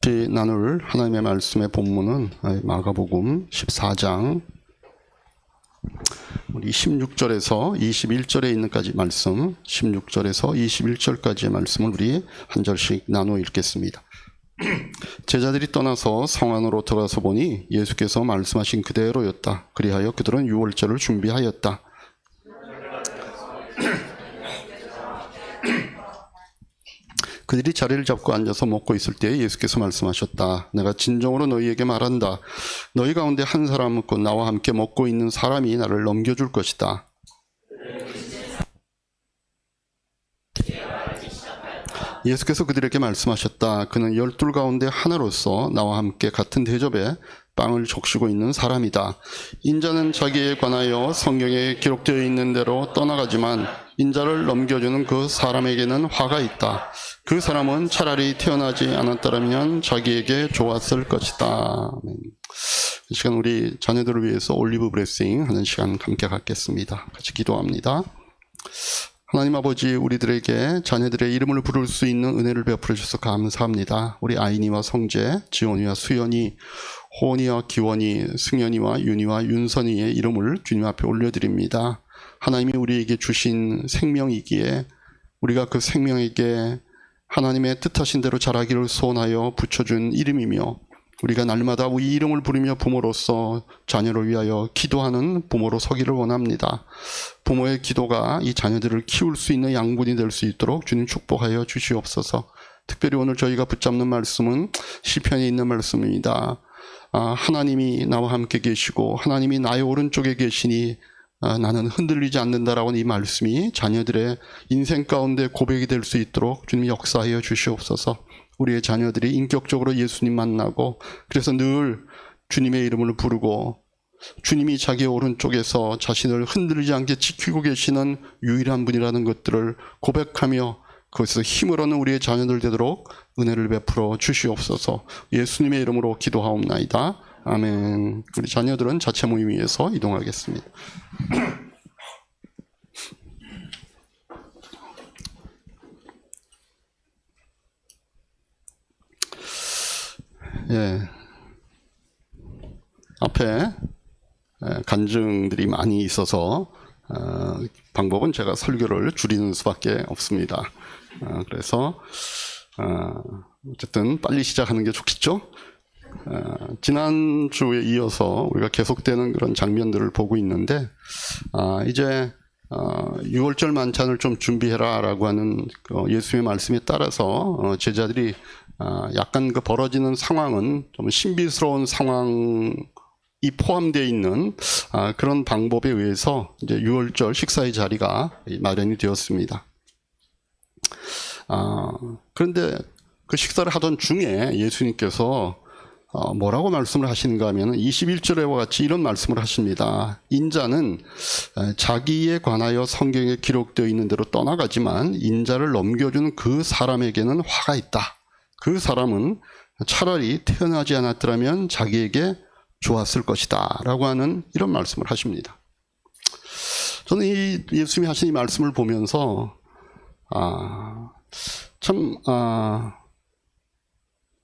같이 나눌 하나님의 말씀의 본문은 마가복음 14장 우리 16절에서 21절에 있는까지 말씀, 16절에서 21절까지의 말씀을 우리 한 절씩 나누어 읽겠습니다. 제자들이 떠나서 성 안으로 들어가서 보니 예수께서 말씀하신 그대로였다. 그리하여 그들은 유월절을 준비하였다. 그들이 자리를 잡고 앉아서 먹고 있을 때 예수께서 말씀하셨다. 내가 진정으로 너희에게 말한다. 너희 가운데 한 사람은 곧 나와 함께 먹고 있는 사람이 나를 넘겨줄 것이다. 예수께서 그들에게 말씀하셨다. 그는 12 가운데 하나로서 나와 함께 같은 대접에 빵을 적시고 있는 사람이다. 인자는 자기에 관하여 성경에 기록되어 있는 대로 떠나가지만 인자를 넘겨주는 그 사람에게는 화가 있다. 그 사람은 차라리 태어나지 않았더라면 자기에게 좋았을 것이다. 이 시간 우리 자녀들을 위해서 올리브 브레싱 하는 시간 함께 갖겠습니다. 같이 기도합니다. 하나님 아버지, 우리들에게 자녀들의 이름을 부를 수 있는 은혜를 베풀어 주셔서 감사합니다. 우리 아이니와 성재, 지원이와 수연이, 호원이와 기원이, 승연이와 윤이와 윤선이의 이름을 주님 앞에 올려드립니다. 하나님이 우리에게 주신 생명이기에 우리가 그 생명에게 하나님의 뜻하신 대로 자라기를 소원하여 붙여준 이름이며, 우리가 날마다 이 이름을 부르며 부모로서 자녀를 위하여 기도하는 부모로 서기를 원합니다. 부모의 기도가 이 자녀들을 키울 수 있는 양분이 될 수 있도록 주님 축복하여 주시옵소서. 특별히 오늘 저희가 붙잡는 말씀은 시편에 있는 말씀입니다. 하나님이 나와 함께 계시고 하나님이 나의 오른쪽에 계시니 나는 흔들리지 않는다라고 이 말씀이 자녀들의 인생 가운데 고백이 될 수 있도록 주님 역사하여 주시옵소서. 우리의 자녀들이 인격적으로 예수님 만나고, 그래서 늘 주님의 이름을 부르고 주님이 자기의 오른쪽에서 자신을 흔들리지 않게 지키고 계시는 유일한 분이라는 것들을 고백하며 거기서 힘을 얻는 우리의 자녀들 되도록 은혜를 베풀어 주시옵소서. 예수님의 이름으로 기도하옵나이다. 아멘. 우리 자녀들은 자체 모임 위에서 이동하겠습니다. 앞에 간증들이 많이 있어서 방법은 제가 설교를 줄이는 수밖에 없습니다. 그래서 어쨌든 빨리 시작하는 게 좋겠죠? 지난주에 이어서 우리가 계속되는 그런 장면들을 보고 있는데, 이제 6월절 만찬을 좀 준비해라 라고 하는 예수의 말씀에 따라서 제자들이 약간 그 벌어지는 상황은 좀 신비스러운 상황이 포함되어 있는 그런 방법에 의해서 이제 6월절 식사의 자리가 마련이 되었습니다. 그런데 그 식사를 하던 중에 예수님께서 뭐라고 말씀을 하시는가 하면 21절에와 같이 이런 말씀을 하십니다. 인자는 자기에 관하여 성경에 기록되어 있는 대로 떠나가지만 인자를 넘겨주는 그 사람에게는 화가 있다. 그 사람은 차라리 태어나지 않았더라면 자기에게 좋았을 것이다 라고 하는 이런 말씀을 하십니다. 저는 이 예수님이 하신 이 말씀을 보면서 참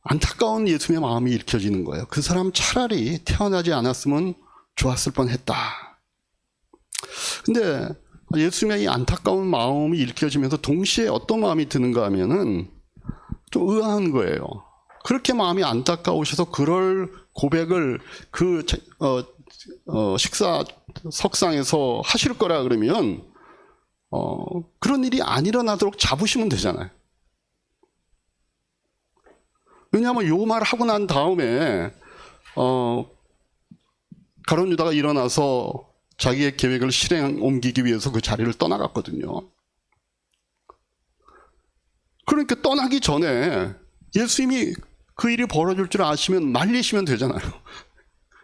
안타까운 예수님의 마음이 읽혀지는 거예요. 그 사람 차라리 태어나지 않았으면 좋았을 뻔했다. 근데 예수님의 이 안타까운 마음이 읽혀지면서 동시에 어떤 마음이 드는가 하면은 좀 의아한 거예요. 그렇게 마음이 안타까우셔서 그럴 고백을 그 식사 석상에서 하실 거라 그러면 그런 일이 안 일어나도록 잡으시면 되잖아요. 왜냐하면 요 말을 하고 난 다음에 가룟 유다가 일어나서 자기의 계획을 실행 옮기기 위해서 그 자리를 떠나갔거든요. 그러니까 떠나기 전에 예수님이 그 일이 벌어질 줄 아시면 말리시면 되잖아요.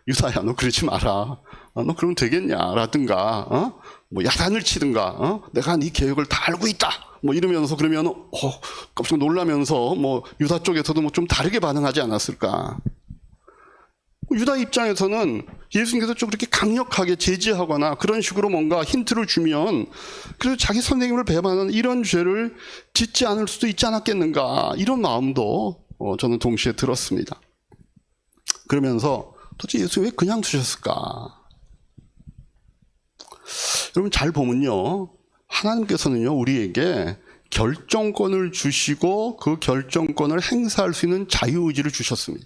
유다야, 너 그러지 마라. 너 그러면 되겠냐? 라든가, 뭐 야단을 치든가, 내가 네 계획을 다 알고 있다. 뭐 이러면서 그러면 깜짝 놀라면서 뭐 유다 쪽에서도 뭐 좀 다르게 반응하지 않았을까? 유다 입장에서는 예수님께서 좀 그렇게 강력하게 제지하거나 그런 식으로 뭔가 힌트를 주면 그래서 자기 선생님을 배반하는 이런 죄를 짓지 않을 수도 있지 않았겠는가, 이런 마음도 저는 동시에 들었습니다. 그러면서 도대체 예수 왜 그냥 두셨을까? 여러분 잘 보면요, 하나님께서는요 우리에게 결정권을 주시고 그 결정권을 행사할 수 있는 자유의지를 주셨습니다.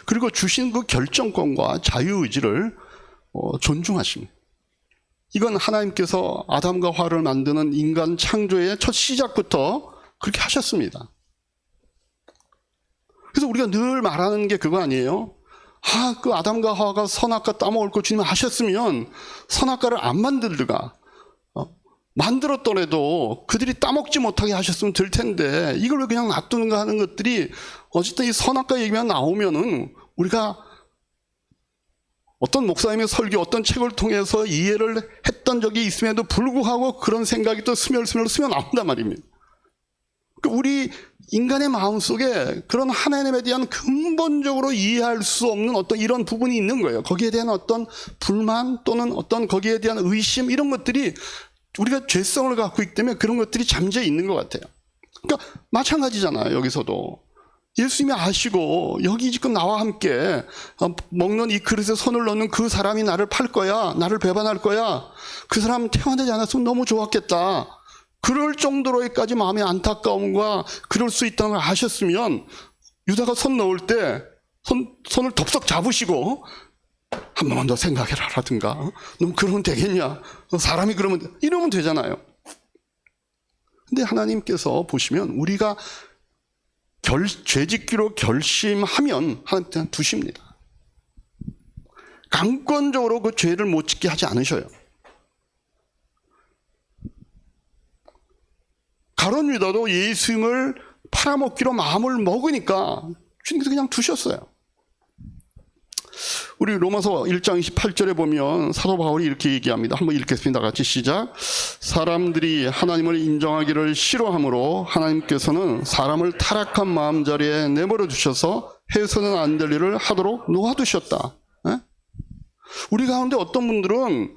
그리고 주신 그 결정권과 자유의지를 존중하십니다. 이건 하나님께서 아담과 하와를 만드는 인간 창조의 첫 시작부터 그렇게 하셨습니다. 그래서 우리가 늘 말하는 게 그거 아니에요? 그 아담과 하와가 선악과 따먹을 거 주님 하셨으면 선악과를 안 만들다가 만들었더라도 그들이 따먹지 못하게 하셨으면 될 텐데 이걸 왜 그냥 놔두는가 하는 것들이 어쨌든 이 선악과 얘기만 나오면은 우리가 어떤 목사님의 설교, 어떤 책을 통해서 이해를 했던 적이 있음에도 불구하고 그런 생각이 또 스며스며 나온단 말입니다. 우리 인간의 마음속에 그런 하나님에 대한 근본적으로 이해할 수 없는 어떤 이런 부분이 있는 거예요. 거기에 대한 어떤 불만 또는 어떤 거기에 대한 의심 이런 것들이 우리가 죄성을 갖고 있기 때문에 그런 것들이 잠재해 있는 것 같아요. 그러니까 마찬가지잖아요. 여기서도 예수님이 아시고 여기 지금 나와 함께 먹는 이 그릇에 손을 넣는 그 사람이 나를 팔 거야, 나를 배반할 거야, 그 사람 태어나지 않았으면 너무 좋았겠다, 그럴 정도로까지 마음의 안타까움과 그럴 수 있다는 걸 아셨으면 유다가 손 넣을 때 손을 덥석 잡으시고 한 번만 더 생각해라 라든가, 너 그러면 되겠냐, 사람이 그러면 이러면 되잖아요. 근데 하나님께서 보시면 우리가 죄짓기로 결심하면 하나님한테 두십니다. 강권적으로 그 죄를 못 짓게 하지 않으셔요. 가룟 유다도 예수님을 팔아먹기로 마음을 먹으니까 주님께서 그냥 두셨어요. 우리 로마서 1장 28절에 보면 사도 바울이 이렇게 얘기합니다. 한번 읽겠습니다. 같이 시작. 사람들이 하나님을 인정하기를 싫어하므로 하나님께서는 사람을 타락한 마음자리에 내버려 두셔서 해서는 안 될 일을 하도록 놓아두셨다. 우리 가운데 어떤 분들은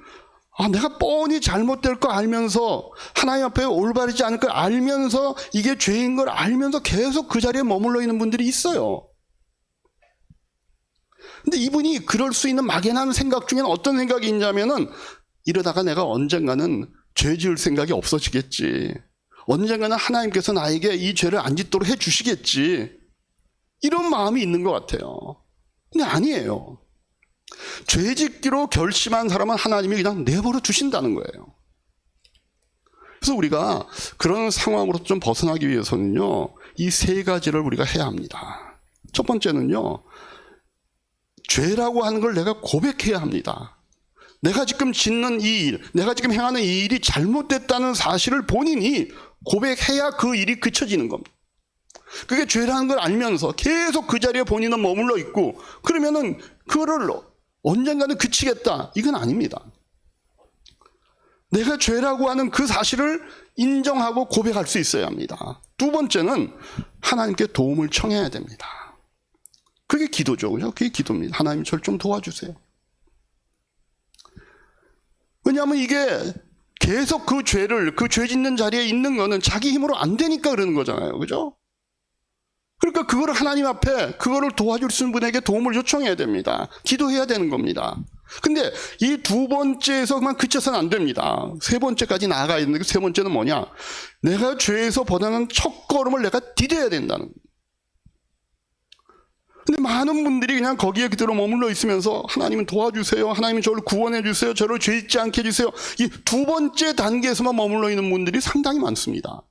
내가 뻔히 잘못될 거 알면서 하나님 앞에 올바르지 않을 걸 알면서 이게 죄인 걸 알면서 계속 그 자리에 머물러 있는 분들이 있어요. 근데 이분이 그럴 수 있는 막연한 생각 중에는 어떤 생각이 있냐면은 이러다가 내가 언젠가는 죄 지을 생각이 없어지겠지, 언젠가는 하나님께서 나에게 이 죄를 안 짓도록 해 주시겠지, 이런 마음이 있는 것 같아요. 근데 아니에요. 죄 짓기로 결심한 사람은 하나님이 그냥 내버려 두신다는 거예요. 그래서 우리가 그런 상황으로 좀 벗어나기 위해서는요, 이 세 가지를 우리가 해야 합니다. 첫 번째는요, 죄라고 하는 걸 내가 고백해야 합니다. 내가 지금 짓는 이 일, 내가 지금 행하는 이 일이 잘못됐다는 사실을 본인이 고백해야 그 일이 그쳐지는 겁니다. 그게 죄라는 걸 알면서 계속 그 자리에 본인은 머물러 있고 그러면은 그거를 언젠가는 그치겠다, 이건 아닙니다. 내가 죄라고 하는 그 사실을 인정하고 고백할 수 있어야 합니다. 두 번째는 하나님께 도움을 청해야 됩니다. 그게 기도죠. 그죠? 그게 기도입니다. 하나님 저를 좀 도와주세요. 왜냐하면 이게 계속 그 죄 짓는 자리에 있는 거는 자기 힘으로 안 되니까 그러는 거잖아요. 그죠? 그러니까 그거를 하나님 앞에 그거를 도와줄 수 있는 분에게 도움을 요청해야 됩니다. 기도해야 되는 겁니다. 근데 이 두 번째에서만 그쳐서는 안 됩니다. 세 번째까지 나아가야 되는데 그 세 번째는 뭐냐? 내가 죄에서 벗어나는 첫 걸음을 내가 디뎌야 된다는 거예요. 근데 많은 분들이 그냥 거기에 그대로 머물러 있으면서 하나님은 도와주세요, 하나님은 저를 구원해 주세요, 저를 죄 짓지 않게 해주세요, 이 두 번째 단계에서만 머물러 있는 분들이 상당히 많습니다.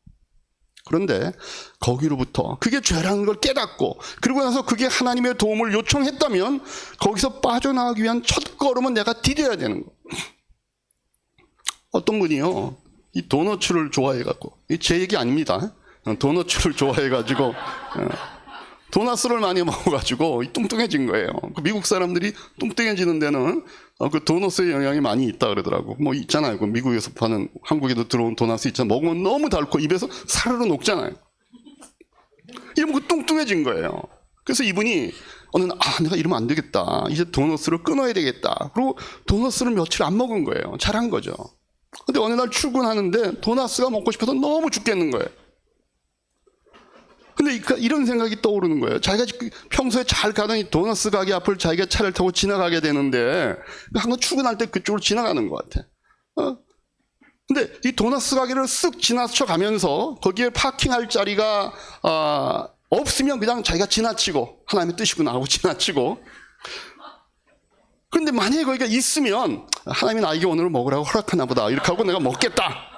그런데 거기로부터 그게 죄라는 걸 깨닫고 그리고 나서 그게 하나님의 도움을 요청했다면 거기서 빠져나가기 위한 첫 걸음은 내가 디뎌야 되는 거예요. 어떤 분이요, 이 도너츠를 좋아해갖고, 제 얘기 아닙니다. 도너츠를 좋아해가지고 도나스를 많이 먹어가지고 뚱뚱해진 거예요. 미국 사람들이 뚱뚱해지는 데는 그 도너스의 영향이 많이 있다 그러더라고. 뭐 있잖아요. 그 미국에서 파는, 한국에도 들어온 도나스 있잖아요. 먹으면 너무 달고 입에서 사르르 녹잖아요. 이러면 그 뚱뚱해진 거예요. 그래서 이분이 어느 날 내가 이러면 안 되겠다, 이제 도너스를 끊어야 되겠다. 그리고 도너스를 며칠 안 먹은 거예요. 잘한 거죠. 근데 어느 날 출근하는데 도나스가 먹고 싶어서 너무 죽겠는 거예요. 근데 그래서 이런 생각이 떠오르는 거예요. 자기가 평소에 잘 가던 이 도너스 가게 앞을 자기가 차를 타고 지나가게 되는데 항상 출근할 때 그쪽으로 지나가는 것 같아. 근데 이 도너스 가게를 쓱 지나쳐 가면서 거기에 파킹할 자리가 없으면 그냥 자기가 지나치고 하나님의 뜻이구나 하고 지나치고, 그런데 만약에 거기가 있으면 하나님이 나에게 오늘 먹으라고 허락하나 보다 이렇게 하고 내가 먹겠다.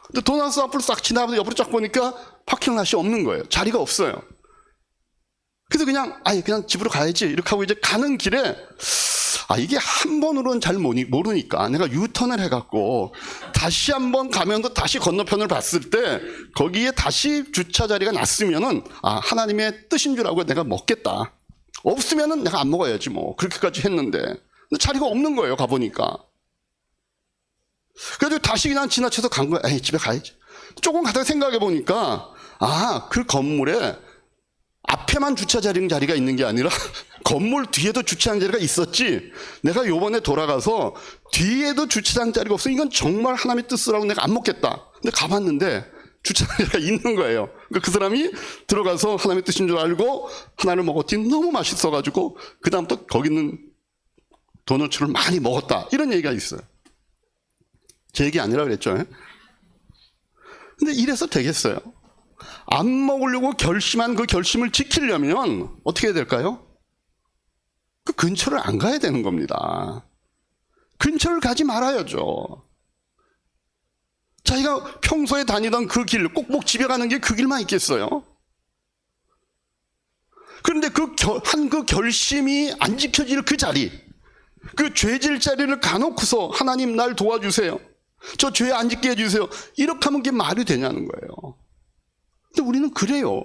근데 도너스 앞을 싹 지나가면서 옆으로 쫙 보니까 파킹plat이 없는 거예요. 자리가 없어요. 그래서 그냥 집으로 가야지 이렇게 하고 이제 가는 길에 이게 한 번으로는 잘 모르니까 내가 유턴을 해갖고 다시 한번 가면서 다시 건너편을 봤을 때 거기에 다시 주차 자리가 났으면은 하나님의 뜻인 줄 알고 내가 먹겠다. 없으면은 내가 안 먹어야지 뭐, 그렇게까지 했는데. 근데 자리가 없는 거예요, 가보니까. 그래서 다시 그냥 지나쳐서 간 거야. 집에 가야지. 조금 가다가 생각해 보니까 그 건물에 앞에만 주차장 자리가 있는 게 아니라 건물 뒤에도 주차장 자리가 있었지. 내가 요번에 돌아가서 뒤에도 주차장 자리가 없어. 이건 정말 하나님의 뜻이라고 내가 안 먹겠다. 근데 가봤는데 주차장 자리가 있는 거예요. 그러니까 그 사람이 들어가서 하나님의 뜻인 줄 알고 하나를 먹었더니 너무 맛있어가지고 그 다음부터 거기 있는 도너츠를 많이 먹었다. 이런 얘기가 있어요. 제 얘기 아니라 그랬죠. 근데 이래서 되겠어요? 안 먹으려고 결심한 그 결심을 지키려면 어떻게 해야 될까요? 그 근처를 안 가야 되는 겁니다. 근처를 가지 말아야죠. 자기가 평소에 다니던 그 길, 꼭꼭 집에 가는 게 그 길만 있겠어요? 그런데 그 결심이 안 지켜질 그 자리, 그 죄질 자리를 가놓고서 하나님 날 도와주세요. 저 죄 안 짓게 해주세요. 이렇게 하면 그게 말이 되냐는 거예요. 근데 우리는 그래요.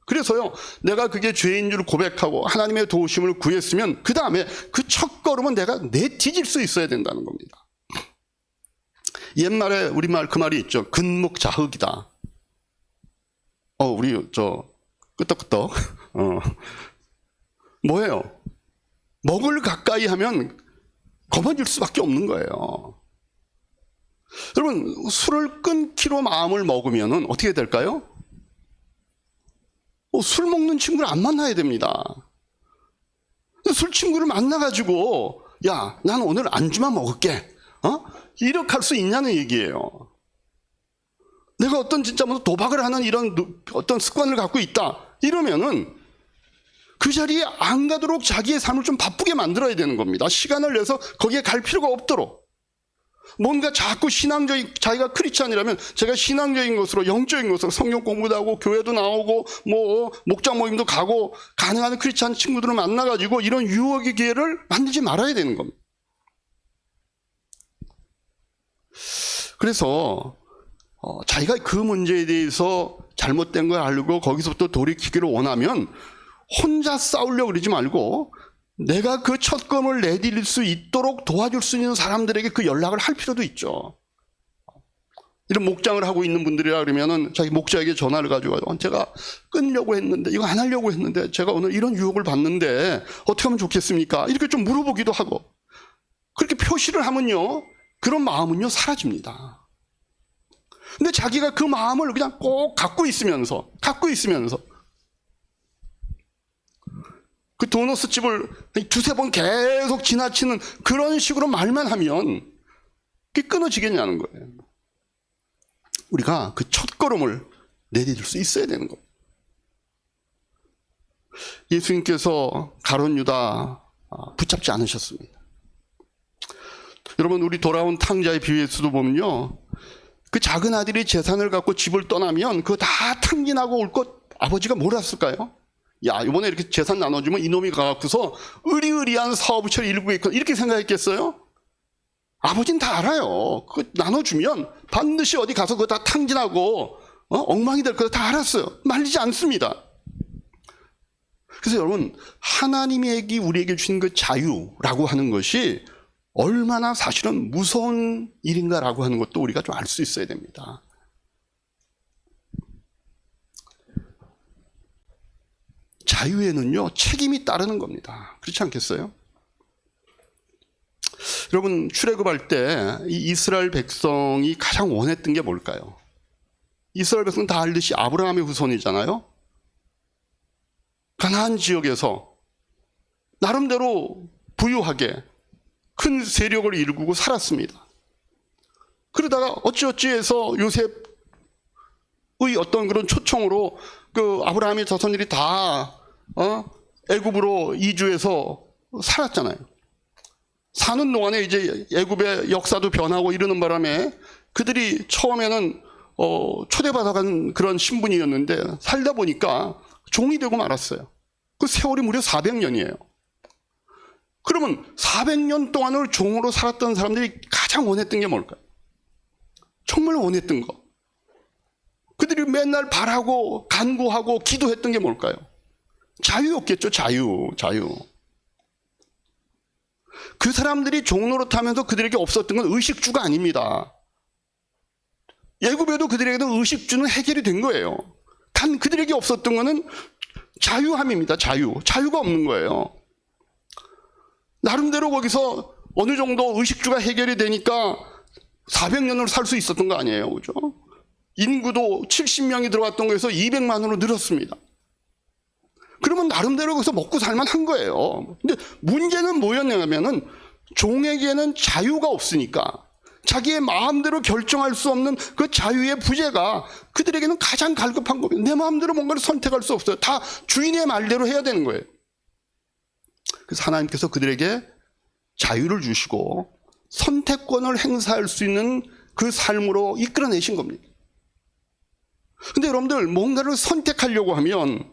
그래서요, 내가 그게 죄인 줄 고백하고 하나님의 도우심을 구했으면 그 다음에 그 첫 걸음은 내가 내디딜 수 있어야 된다는 겁니다. 옛말에 우리말 그 말이 있죠. 근묵자흑이다. 우리 끄떡끄떡. 뭐예요? 먹을 가까이 하면 거머쥘 수밖에 없는 거예요. 여러분, 술을 끊기로 마음을 먹으면 어떻게 될까요? 술 먹는 친구를 안 만나야 됩니다. 술 친구를 만나가지고 야, 난 오늘 안주만 먹을게. 이렇게 할 수 있냐는 얘기예요. 내가 진짜 도박을 하는 이런 어떤 습관을 갖고 있다. 이러면은 그 자리에 안 가도록 자기의 삶을 좀 바쁘게 만들어야 되는 겁니다. 시간을 내서 거기에 갈 필요가 없도록. 뭔가 자꾸 자기가 크리스찬이라면 제가 신앙적인 것으로, 영적인 것으로 성경 공부도 하고 교회도 나오고 목장 모임도 가고 가능한 크리스찬 친구들을 만나가지고 이런 유혹의 기회를 만들지 말아야 되는 겁니다. 그래서 자기가 그 문제에 대해서 잘못된 걸 알고 거기서부터 돌이키기를 원하면 혼자 싸우려고 그러지 말고 내가 그 첫 걸음을 내디딜 수 있도록 도와줄 수 있는 사람들에게 그 연락을 할 필요도 있죠. 이런 목장을 하고 있는 분들이라 그러면은 자기 목자에게 전화를 가지고 제가 끊으려고 했는데, 이거 안 하려고 했는데 제가 오늘 이런 유혹을 받는데 어떻게 하면 좋겠습니까? 이렇게 좀 물어보기도 하고, 그렇게 표시를 하면요, 그런 마음은요 사라집니다. 근데 자기가 그 마음을 그냥 꼭 갖고 있으면서 그 도너스 집을 두세 번 계속 지나치는 그런 식으로 말만 하면 그게 끊어지겠냐는 거예요. 우리가 그 첫 걸음을 내디딜 수 있어야 되는 겁니다. 예수님께서 가룟 유다 붙잡지 않으셨습니다. 여러분, 우리 돌아온 탕자의 비유에서도 보면요, 그 작은 아들이 재산을 갖고 집을 떠나면 그거 다 탕진하고 올 것 아버지가 몰랐을까요? 야, 이번에 이렇게 재산 나눠주면 이놈이 가갖고서 의리의리한 사업을 일구겠구나 이렇게 생각했겠어요? 아버지는 다 알아요. 그거 나눠주면 반드시 어디 가서 그거 다 탕진하고 엉망이 될 거 다 알았어요. 말리지 않습니다. 그래서 여러분, 하나님이 우리에게 주신 그 자유라고 하는 것이 얼마나 사실은 무서운 일인가라고 하는 것도 우리가 좀 알 수 있어야 됩니다. 자유에는요, 책임이 따르는 겁니다. 그렇지 않겠어요? 여러분, 출애굽할 때 이 이스라엘 백성이 가장 원했던 게 뭘까요? 이스라엘 백성 다 알듯이 아브라함의 후손이잖아요. 가나안 지역에서 나름대로 부유하게 큰 세력을 이루고 살았습니다. 그러다가 어찌어찌해서 요셉의 어떤 그런 초청으로 그 아브라함의 자손들이 다 애굽으로 이주해서 살았잖아요. 사는 동안에 이제 애굽의 역사도 변하고 이러는 바람에 그들이 처음에는 초대받아간 그런 신분이었는데 살다 보니까 종이 되고 말았어요. 그 세월이 무려 400년이에요. 그러면 400년 동안을 종으로 살았던 사람들이 가장 원했던 게 뭘까요? 정말 원했던 거. 그들이 맨날 바라고 간구하고 기도했던 게 뭘까요? 자유였겠죠. 자유. 그 사람들이 종노릇하면서 그들에게 없었던 건 의식주가 아닙니다. 애굽에도 그들에게는 의식주는 해결이 된 거예요. 단 그들에게 없었던 거는 자유함입니다. 자유가 없는 거예요. 나름대로 거기서 어느 정도 의식주가 해결이 되니까 400년을 살 수 있었던 거 아니에요. 그죠? 인구도 70명이 들어왔던 거에서 200만으로 늘었습니다. 그러면 나름대로 거기서 먹고 살만 한 거예요. 근데 문제는 뭐였냐면은 종에게는 자유가 없으니까 자기의 마음대로 결정할 수 없는 그 자유의 부재가 그들에게는 가장 갈급한 겁니다. 내 마음대로 뭔가를 선택할 수 없어요. 다 주인의 말대로 해야 되는 거예요. 그래서 하나님께서 그들에게 자유를 주시고 선택권을 행사할 수 있는 그 삶으로 이끌어내신 겁니다. 근데 여러분들 뭔가를 선택하려고 하면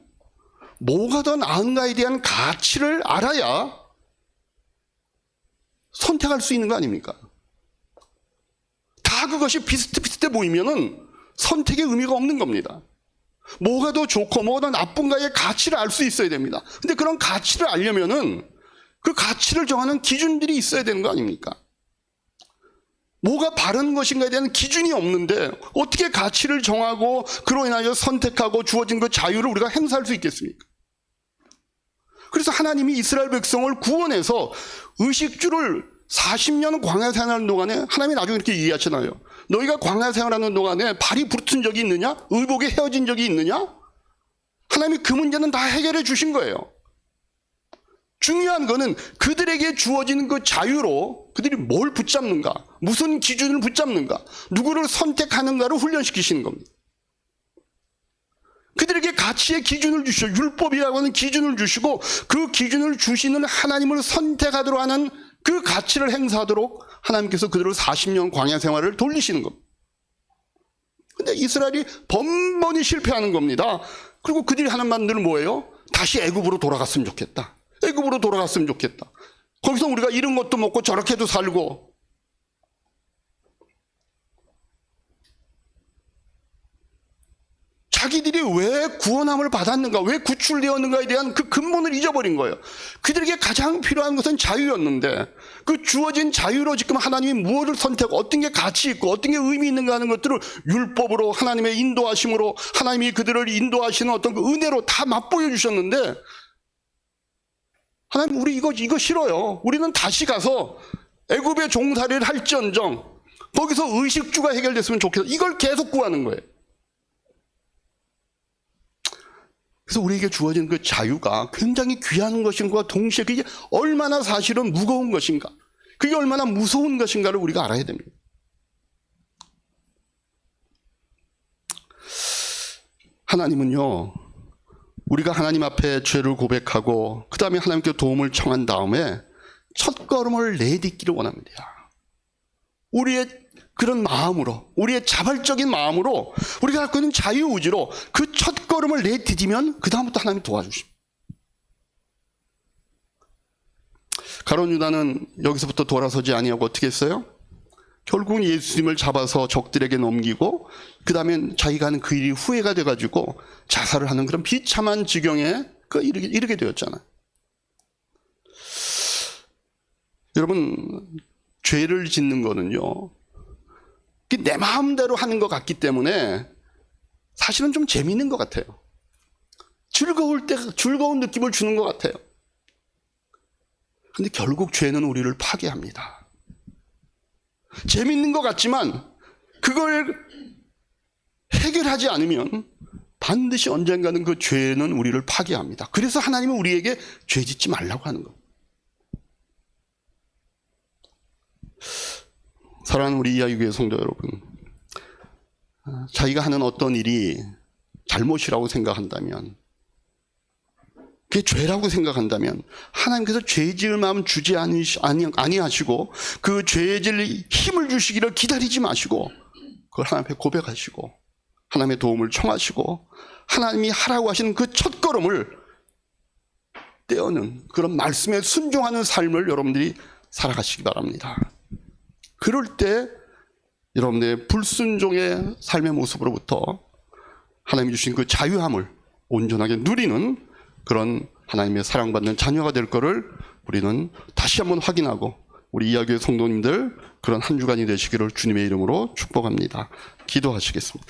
뭐가 더 나은가에 대한 가치를 알아야 선택할 수 있는 거 아닙니까? 다 그것이 비슷비슷해 보이면은 선택의 의미가 없는 겁니다. 뭐가 더 좋고 뭐가 더 나쁜가의 가치를 알 수 있어야 됩니다. 근데 그런 가치를 알려면은 그 가치를 정하는 기준들이 있어야 되는 거 아닙니까? 뭐가 바른 것인가에 대한 기준이 없는데 어떻게 가치를 정하고 그로 인하여 선택하고 주어진 그 자유를 우리가 행사할 수 있겠습니까? 그래서 하나님이 이스라엘 백성을 구원해서 의식주를 40년 광야 생활하는 동안에 하나님이 나중에 이렇게 얘기하잖아요. 너희가 광야 생활하는 동안에 발이 부르튼 적이 있느냐? 의복에 헤어진 적이 있느냐? 하나님이 그 문제는 다 해결해 주신 거예요. 중요한 거는 그들에게 주어지는 그 자유로 그들이 뭘 붙잡는가, 무슨 기준을 붙잡는가, 누구를 선택하는가를 훈련시키시는 겁니다. 그들에게 가치의 기준을 주시고 율법이라고 하는 기준을 주시고 그 기준을 주시는 하나님을 선택하도록 하는 그 가치를 행사하도록 하나님께서 그들을 40년 광야 생활을 돌리시는 겁니다. 근데 이스라엘이 번번이 실패하는 겁니다. 그리고 그들이 하는 말들은 뭐예요? 다시 애굽으로 돌아갔으면 좋겠다. 애굽으로 돌아갔으면 좋겠다. 거기서 우리가 이런 것도 먹고 저렇게도 살고. 자기들이 왜 구원함을 받았는가, 왜 구출되었는가에 대한 그 근본을 잊어버린 거예요. 그들에게 가장 필요한 것은 자유였는데 그 주어진 자유로 지금 하나님이 무엇을 선택하고 어떤 게 가치 있고 어떤 게 의미 있는가 하는 것들을 율법으로 하나님의 인도하심으로 하나님이 그들을 인도하시는 어떤 그 은혜로 다 맛보여 주셨는데 하나님 우리 이거 싫어요. 우리는 다시 가서 애굽의 종살이를 할지언정 거기서 의식주가 해결됐으면 좋겠어. 이걸 계속 구하는 거예요. 그래서 우리에게 주어진 그 자유가 굉장히 귀한 것인가 동시에 그게 얼마나 사실은 무거운 것인가, 그게 얼마나 무서운 것인가를 우리가 알아야 됩니다. 하나님은요, 우리가 하나님 앞에 죄를 고백하고 그 다음에 하나님께 도움을 청한 다음에 첫걸음을 내딛기를 원합니다. 우리의 그런 마음으로, 우리의 자발적인 마음으로 우리가 갖고 있는 자유의지로 그 첫걸음을 내디디면 그 다음부터 하나님이 도와주십니다. 가룟 유다는 여기서부터 돌아서지 아니하고 어떻게 했어요? 결국은 예수님을 잡아서 적들에게 넘기고 그 다음에 자기가 하는 그 일이 후회가 돼가지고 자살을 하는 그런 비참한 지경에 이르게 되었잖아요. 여러분, 죄를 짓는 거는요, 내 마음대로 하는 것 같기 때문에 사실은 좀 재미있는 것 같아요. 즐거운 느낌을 주는 것 같아요. 근데 결국 죄는 우리를 파괴합니다. 재미있는 것 같지만 그걸 해결하지 않으면 반드시 언젠가는 그 죄는 우리를 파괴합니다. 그래서 하나님은 우리에게 죄 짓지 말라고 하는 겁니다. 사랑하는 우리 이하유교회 성도 여러분, 자기가 하는 어떤 일이 잘못이라고 생각한다면, 그게 죄라고 생각한다면 하나님께서 죄 지을 마음 주지 아니하시고 그 죄 지을 힘을 주시기를 기다리지 마시고 그걸 하나님 앞에 고백하시고 하나님의 도움을 청하시고 하나님이 하라고 하시는 그 첫걸음을 떼어는 그런 말씀에 순종하는 삶을 여러분들이 살아가시기 바랍니다. 그럴 때 여러분들의 불순종의 삶의 모습으로부터 하나님이 주신 그 자유함을 온전하게 누리는 그런 하나님의 사랑받는 자녀가 될 거를 우리는 다시 한번 확인하고 우리 이하교회 성도님들 그런 한 주간이 되시기를 주님의 이름으로 축복합니다. 기도하시겠습니다.